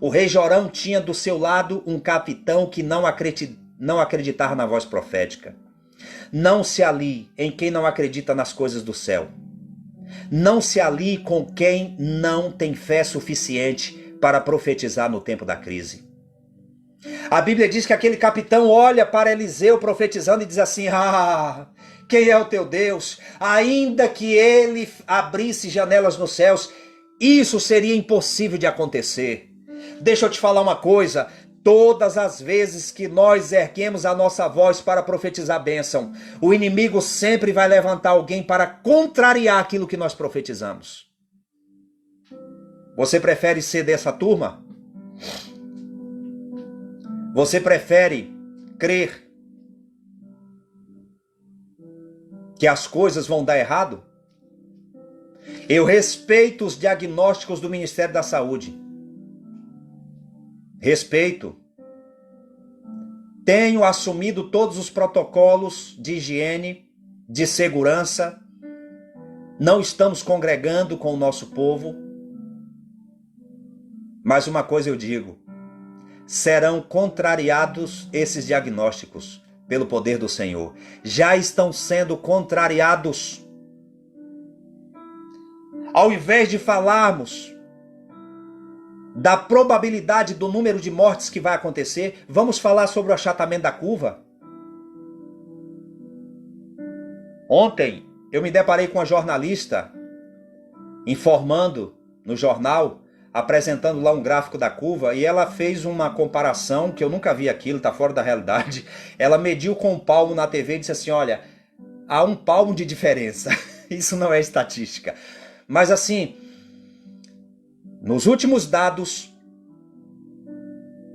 O rei Jorão tinha do seu lado um capitão que não acreditava na voz profética. Não se alie em quem não acredita nas coisas do céu. Não se alie com quem não tem fé suficiente para profetizar no tempo da crise. A Bíblia diz que aquele capitão olha para Eliseu profetizando e diz assim: quem é o teu Deus? Ainda que ele abrisse janelas nos céus, isso seria impossível de acontecer. Deixa eu te falar uma coisa, todas as vezes que nós erguemos a nossa voz para profetizar a bênção, o inimigo sempre vai levantar alguém para contrariar aquilo que nós profetizamos. Você prefere ser dessa turma? Você prefere crer que as coisas vão dar errado? Eu respeito os diagnósticos do Ministério da Saúde. Respeito. Tenho assumido todos os protocolos de higiene, de segurança. Não estamos congregando com o nosso povo. Mas uma coisa eu digo: serão contrariados esses diagnósticos pelo poder do Senhor. Já estão sendo contrariados. Ao invés de falarmos da probabilidade do número de mortes que vai acontecer, vamos falar sobre o achatamento da curva. Ontem eu me deparei com uma jornalista informando no jornal, apresentando lá um gráfico da curva, e ela fez uma comparação que eu nunca vi aquilo, está fora da realidade. Ela mediu com um palmo na TV e disse assim, olha, há 1 palmo de diferença. Isso não é estatística. Mas assim, nos últimos dados,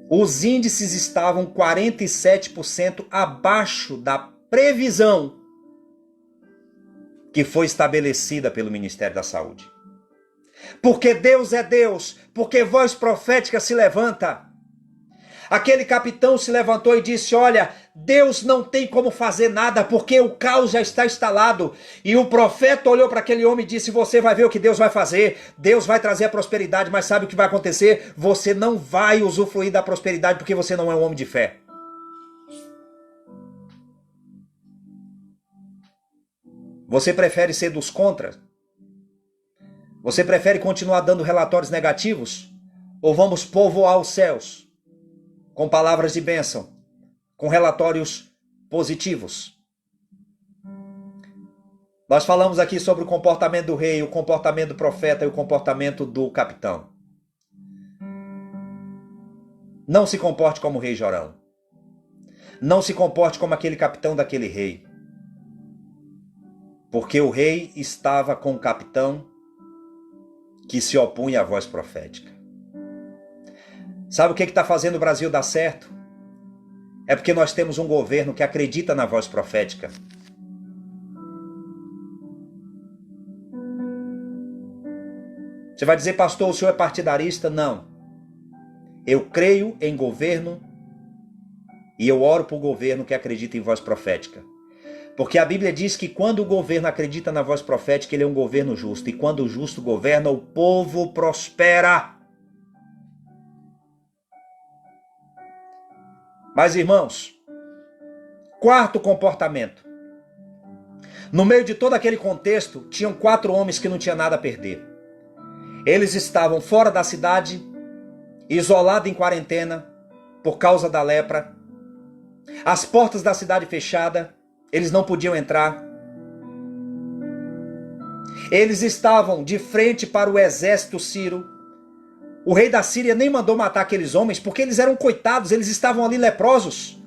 os índices estavam 47% abaixo da previsão que foi estabelecida pelo Ministério da Saúde. Porque Deus é Deus, porque voz profética se levanta. Aquele capitão se levantou e disse, olha, Deus não tem como fazer nada, porque o caos já está instalado. E o profeta olhou para aquele homem e disse, você vai ver o que Deus vai fazer, Deus vai trazer a prosperidade, mas sabe o que vai acontecer? Você não vai usufruir da prosperidade, porque você não é um homem de fé. Você prefere ser dos contras? Você prefere continuar dando relatórios negativos? Ou vamos povoar os céus com palavras de bênção, com relatórios positivos? Nós falamos aqui sobre o comportamento do rei, o comportamento do profeta e o comportamento do capitão. Não se comporte como o rei Jorão. Não se comporte como aquele capitão daquele rei. Porque o rei estava com o capitão que se opunha à voz profética. Sabe o que está fazendo o Brasil dar certo? É porque nós temos um governo que acredita na voz profética. Você vai dizer, pastor, o senhor é partidarista? Não. Eu creio em governo e eu oro por governo que acredita em voz profética. Porque a Bíblia diz que quando o governo acredita na voz profética, ele é um governo justo. E quando o justo governa, o povo prospera. Mas, irmãos, quarto comportamento. No meio de todo aquele contexto, tinham 4 homens que não tinham nada a perder. Eles estavam fora da cidade, isolados em quarentena, por causa da lepra. As portas da cidade fechadas. Eles não podiam entrar. Eles estavam de frente para o exército sírio. O rei da Síria nem mandou matar aqueles homens, porque eles eram coitados, eles estavam ali leprosos,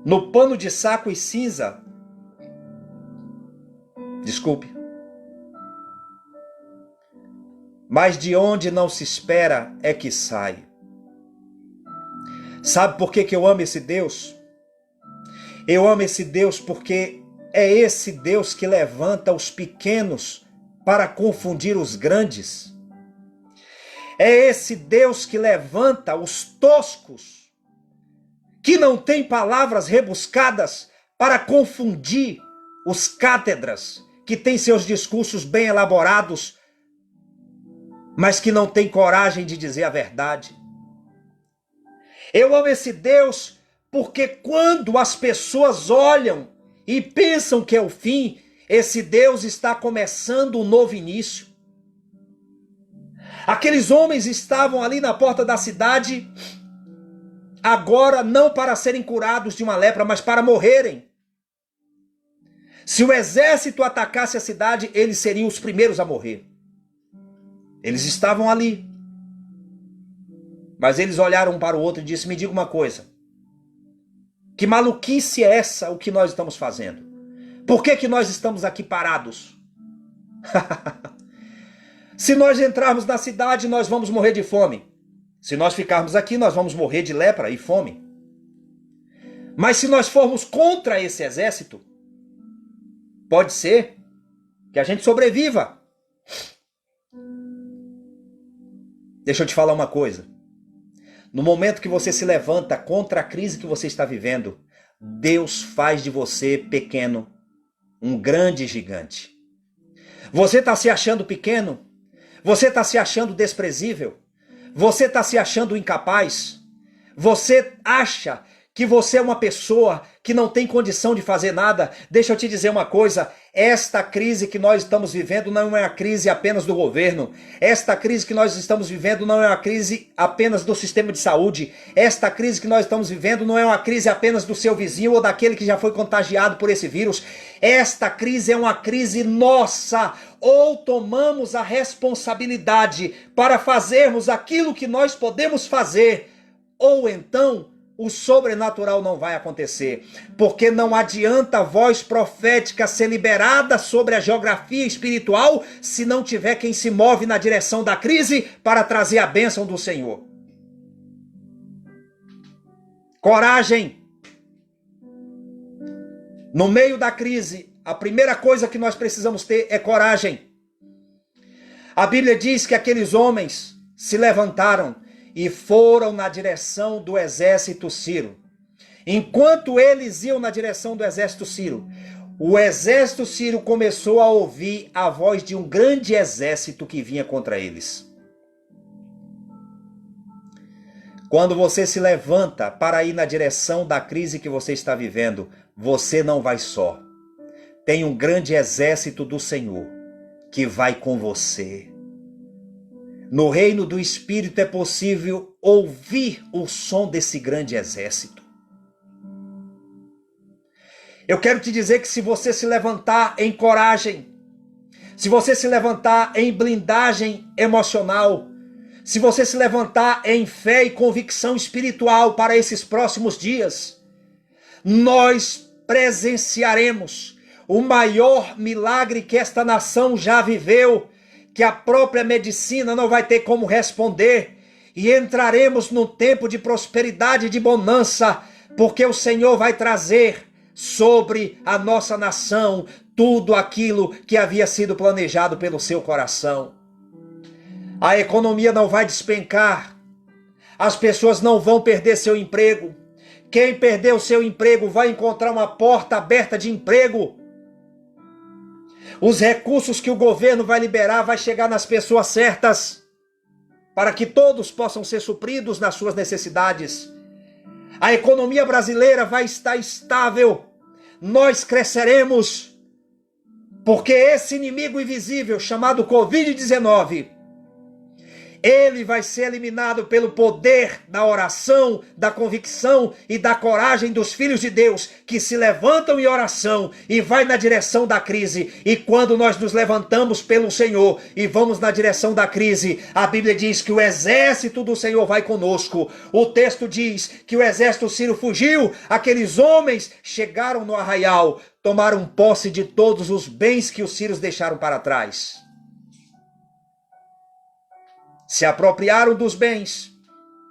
no pano de saco e cinza. Desculpe. Mas de onde não se espera é que sai. Sabe por que eu amo esse Deus? Eu amo esse Deus porque é esse Deus que levanta os pequenos para confundir os grandes. É esse Deus que levanta os toscos, que não tem palavras rebuscadas para confundir os cátedras, que têm seus discursos bem elaborados, mas que não tem coragem de dizer a verdade. Eu amo esse Deus porque quando as pessoas olham e pensam que é o fim, esse Deus está começando um novo início. Aqueles homens estavam ali na porta da cidade, agora não para serem curados de uma lepra, mas para morrerem. Se o exército atacasse a cidade, eles seriam os primeiros a morrer. Eles estavam ali. Mas eles olharam um para o outro e disseram, me diga uma coisa. Que maluquice é essa o que nós estamos fazendo? Por que nós estamos aqui parados? Se nós entrarmos na cidade, nós vamos morrer de fome. Se nós ficarmos aqui, nós vamos morrer de lepra e fome. Mas se nós formos contra esse exército, pode ser que a gente sobreviva. Deixa eu te falar uma coisa. No momento que você se levanta contra a crise que você está vivendo, Deus faz de você pequeno um grande gigante. Você está se achando pequeno? Você está se achando desprezível? Você está se achando incapaz? Você acha que você é uma pessoa que não tem condição de fazer nada. Deixa eu te dizer uma coisa, esta crise que nós estamos vivendo não é uma crise apenas do governo. Esta crise que nós estamos vivendo não é uma crise apenas do sistema de saúde. Esta crise que nós estamos vivendo não é uma crise apenas do seu vizinho ou daquele que já foi contagiado por esse vírus. Esta crise é uma crise nossa. Ou tomamos a responsabilidade para fazermos aquilo que nós podemos fazer, ou então o sobrenatural não vai acontecer, porque não adianta a voz profética ser liberada sobre a geografia espiritual se não tiver quem se move na direção da crise para trazer a bênção do Senhor. Coragem. No meio da crise, a primeira coisa que nós precisamos ter é coragem. A Bíblia diz que aqueles homens se levantaram e foram na direção do exército sírio. Enquanto eles iam na direção do exército sírio, o exército sírio começou a ouvir a voz de um grande exército que vinha contra eles. Quando você se levanta para ir na direção da crise que você está vivendo, você não vai só. Tem um grande exército do Senhor que vai com você. No reino do Espírito é possível ouvir o som desse grande exército. Eu quero te dizer que se você se levantar em coragem, se você se levantar em blindagem emocional, se você se levantar em fé e convicção espiritual para esses próximos dias, nós presenciaremos o maior milagre que esta nação já viveu, que a própria medicina não vai ter como responder, e entraremos num tempo de prosperidade e de bonança, porque o Senhor vai trazer sobre a nossa nação tudo aquilo que havia sido planejado pelo seu coração. A economia não vai despencar, as pessoas não vão perder seu emprego. Quem perdeu seu emprego vai encontrar uma porta aberta de emprego. Os recursos que o governo vai liberar vai chegar nas pessoas certas, para que todos possam ser supridos nas suas necessidades. A economia brasileira vai estar estável. Nós cresceremos, porque esse inimigo invisível chamado Covid-19, ele vai ser eliminado pelo poder da oração, da convicção e da coragem dos filhos de Deus que se levantam em oração e vai na direção da crise. E quando nós nos levantamos pelo Senhor e vamos na direção da crise, a Bíblia diz que o exército do Senhor vai conosco. O texto diz que o exército sírio fugiu, aqueles homens chegaram no arraial, tomaram posse de todos os bens que os sírios deixaram para trás. Se apropriaram dos bens,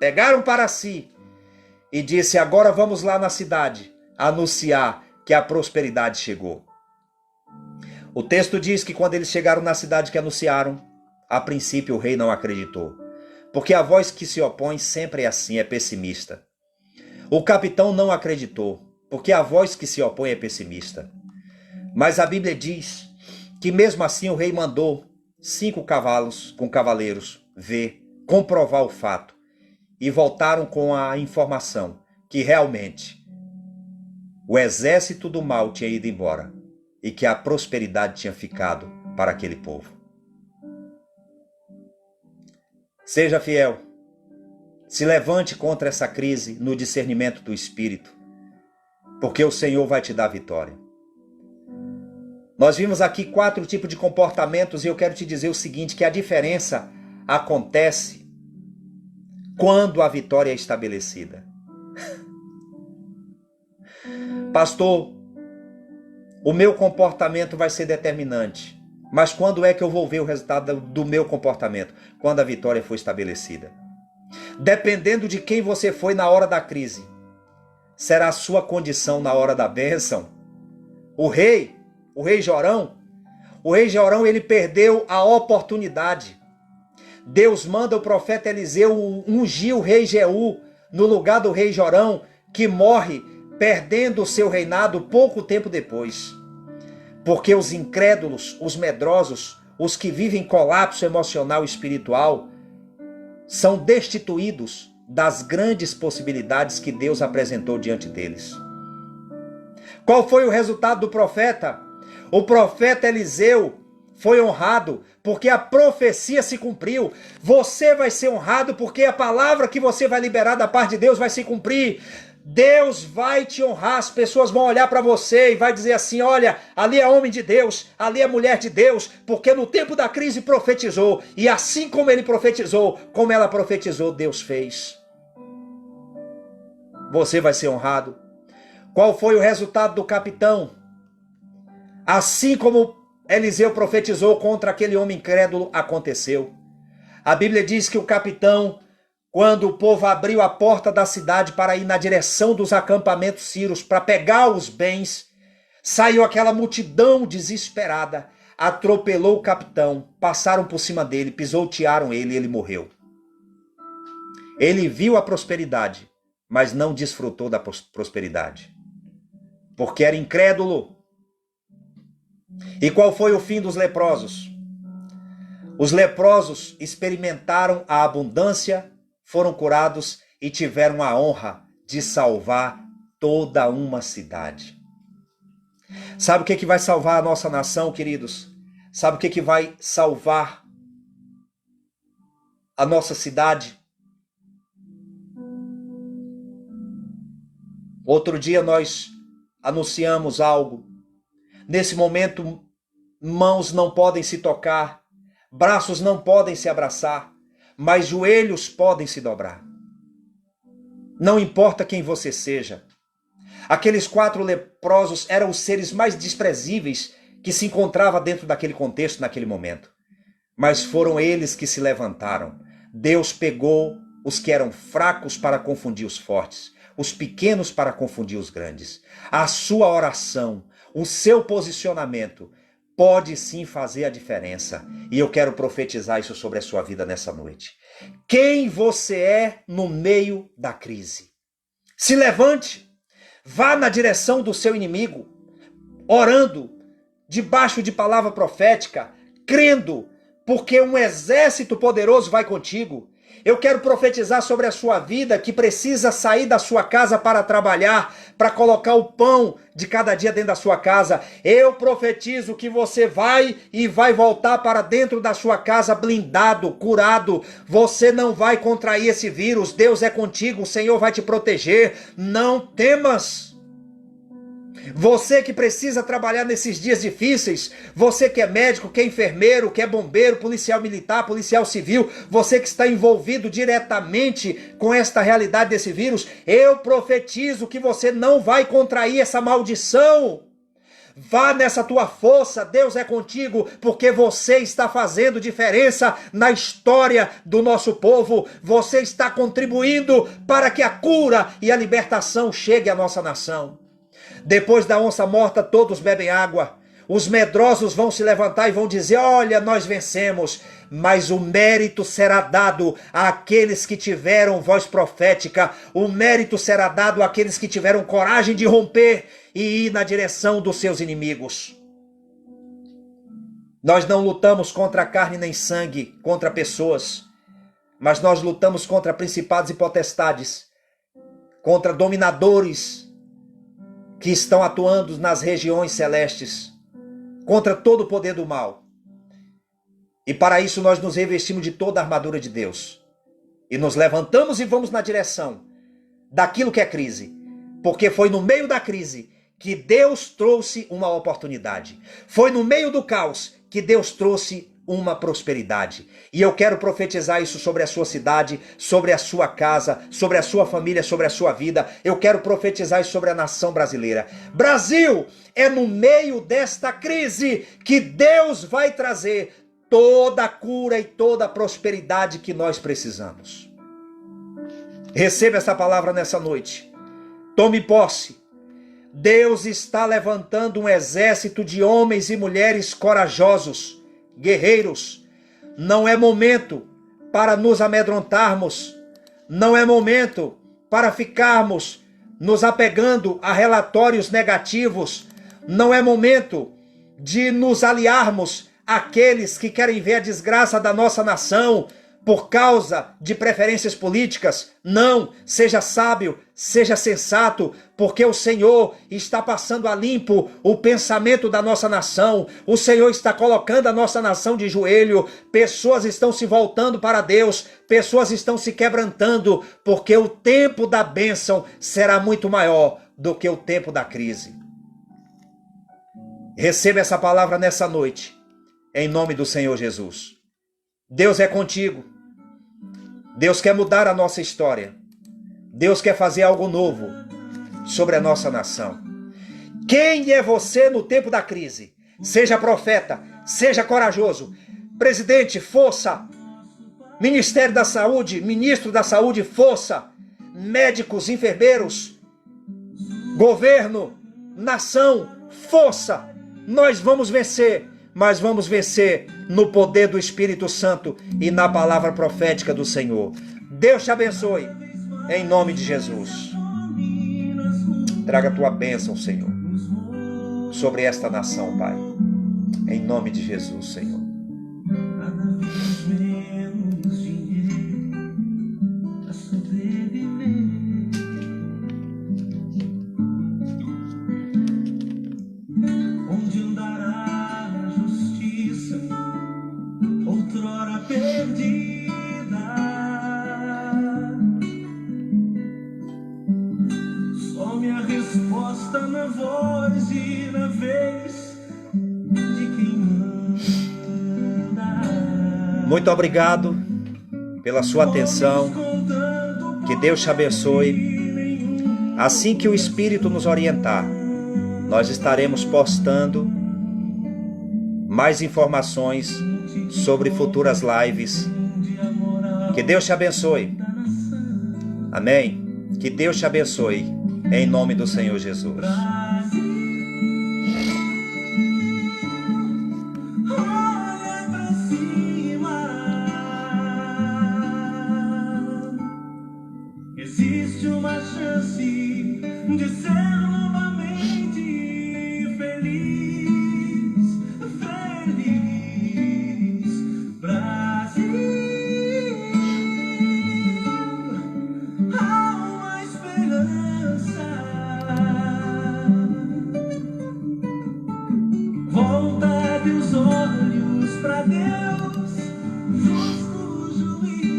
pegaram para si e disse: agora vamos lá na cidade anunciar que a prosperidade chegou. O texto diz que quando eles chegaram na cidade que anunciaram, a princípio o rei não acreditou, porque a voz que se opõe sempre é assim, é pessimista. O capitão não acreditou, porque a voz que se opõe é pessimista. Mas a Bíblia diz que mesmo assim o rei mandou 5 cavalos com cavaleiros ver, comprovar o fato, e voltaram com a informação que realmente o exército do mal tinha ido embora e que a prosperidade tinha ficado para aquele povo. Seja fiel, se levante contra essa crise no discernimento do Espírito, porque o Senhor vai te dar vitória. Nós vimos aqui 4 tipos de comportamentos e eu quero te dizer o seguinte, que a diferença acontece quando a vitória é estabelecida. Pastor, o meu comportamento vai ser determinante. Mas quando é que eu vou ver o resultado do meu comportamento? Quando a vitória for estabelecida. Dependendo de quem você foi na hora da crise, será a sua condição na hora da bênção. O rei Jorão, ele perdeu a oportunidade. Deus manda o profeta Eliseu ungir o rei Jeú no lugar do rei Jorão, que morre perdendo o seu reinado pouco tempo depois. Porque os incrédulos, os medrosos, os que vivem colapso emocional e espiritual, são destituídos das grandes possibilidades que Deus apresentou diante deles. Qual foi o resultado do profeta? O profeta Eliseu foi honrado porque a profecia se cumpriu. Você vai ser honrado porque a palavra que você vai liberar da parte de Deus vai se cumprir. Deus vai te honrar, as pessoas vão olhar para você e vai dizer assim: olha, ali é homem de Deus, ali é mulher de Deus, porque no tempo da crise profetizou, e assim como ele profetizou, como ela profetizou, Deus fez. Você vai ser honrado. Qual foi o resultado do capitão? Assim como Eliseu profetizou contra aquele homem incrédulo, aconteceu. A Bíblia diz que o capitão, quando o povo abriu a porta da cidade para ir na direção dos acampamentos sírios, para pegar os bens, saiu aquela multidão desesperada, atropelou o capitão, passaram por cima dele, pisotearam ele e ele morreu. Ele viu a prosperidade, mas não desfrutou da prosperidade, porque era incrédulo. E qual foi o fim dos leprosos? Os leprosos experimentaram a abundância, foram curados e tiveram a honra de salvar toda uma cidade. Sabe o que vai salvar a nossa nação, queridos? Sabe o que vai salvar a nossa cidade? Outro dia nós anunciamos algo. Nesse momento, mãos não podem se tocar, braços não podem se abraçar, mas joelhos podem se dobrar. Não importa quem você seja. Aqueles 4 leprosos eram os seres mais desprezíveis que se encontrava dentro daquele contexto, naquele momento. Mas foram eles que se levantaram. Deus pegou os que eram fracos para confundir os fortes, os pequenos para confundir os grandes. A sua oração, o seu posicionamento pode sim fazer a diferença. E eu quero profetizar isso sobre a sua vida nessa noite. Quem você é no meio da crise? Se levante, vá na direção do seu inimigo, orando, debaixo de palavra profética, crendo, porque um exército poderoso vai contigo. Eu quero profetizar sobre a sua vida que precisa sair da sua casa para trabalhar, para colocar o pão de cada dia dentro da sua casa. Eu profetizo que você vai e vai voltar para dentro da sua casa blindado, curado. Você não vai contrair esse vírus. Deus é contigo, o Senhor vai te proteger. Não temas. Você que precisa trabalhar nesses dias difíceis, você que é médico, que é enfermeiro, que é bombeiro, policial militar, policial civil, você que está envolvido diretamente com esta realidade desse vírus, eu profetizo que você não vai contrair essa maldição. Vá nessa tua força, Deus é contigo, porque você está fazendo diferença na história do nosso povo. Você está contribuindo para que a cura e a libertação chegue à nossa nação. Depois da onça morta, todos bebem água. Os medrosos vão se levantar e vão dizer: olha, nós vencemos. Mas o mérito será dado àqueles que tiveram voz profética. O mérito será dado àqueles que tiveram coragem de romper e ir na direção dos seus inimigos. Nós não lutamos contra carne nem sangue, contra pessoas. Mas nós lutamos contra principados e potestades, contra dominadores que estão atuando nas regiões celestes, contra todo o poder do mal. E para isso nós nos revestimos de toda a armadura de Deus. E nos levantamos e vamos na direção daquilo que é crise. Porque foi no meio da crise que Deus trouxe uma oportunidade. Foi no meio do caos que Deus trouxe uma prosperidade. E eu quero profetizar isso sobre a sua cidade, sobre a sua casa, sobre a sua família, sobre a sua vida. Eu quero profetizar isso sobre a nação brasileira. Brasil, é no meio desta crise que Deus vai trazer toda a cura e toda a prosperidade que nós precisamos. Receba essa palavra nessa noite. Tome posse. Deus está levantando um exército de homens e mulheres corajosos, guerreiros. Não é momento para nos amedrontarmos. Não é momento para ficarmos nos apegando a relatórios negativos. Não é momento de nos aliarmos àqueles que querem ver a desgraça da nossa nação, por causa de preferências políticas. Não, seja sábio, seja sensato, porque o Senhor está passando a limpo o pensamento da nossa nação. O Senhor está colocando a nossa nação de joelho. Pessoas estão se voltando para Deus, pessoas estão se quebrantando, porque o tempo da bênção será muito maior do que o tempo da crise. Receba essa palavra nessa noite, em nome do Senhor Jesus. Deus é contigo. Deus quer mudar a nossa história. Deus quer fazer algo novo sobre a nossa nação. Quem é você no tempo da crise? Seja profeta, seja corajoso. Presidente, força. Ministério da Saúde, ministro da Saúde, força. Médicos, enfermeiros, governo, nação, força. Nós vamos vencer, mas vamos vencer no poder do Espírito Santo e na palavra profética do Senhor. Deus te abençoe, em nome de Jesus. Traga a tua bênção, Senhor, sobre esta nação, Pai. Em nome de Jesus, Senhor. Muito obrigado pela sua atenção. Que Deus te abençoe. Assim que o Espírito nos orientar, nós estaremos postando mais informações sobre futuras lives. Que Deus te abençoe. Amém? Que Deus te abençoe, em nome do Senhor Jesus. Existe uma chance de ser novamente feliz, feliz, Brasil. Há uma esperança. Volta teus olhos para Deus, justo juiz.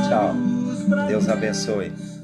Tchau. Deus abençoe.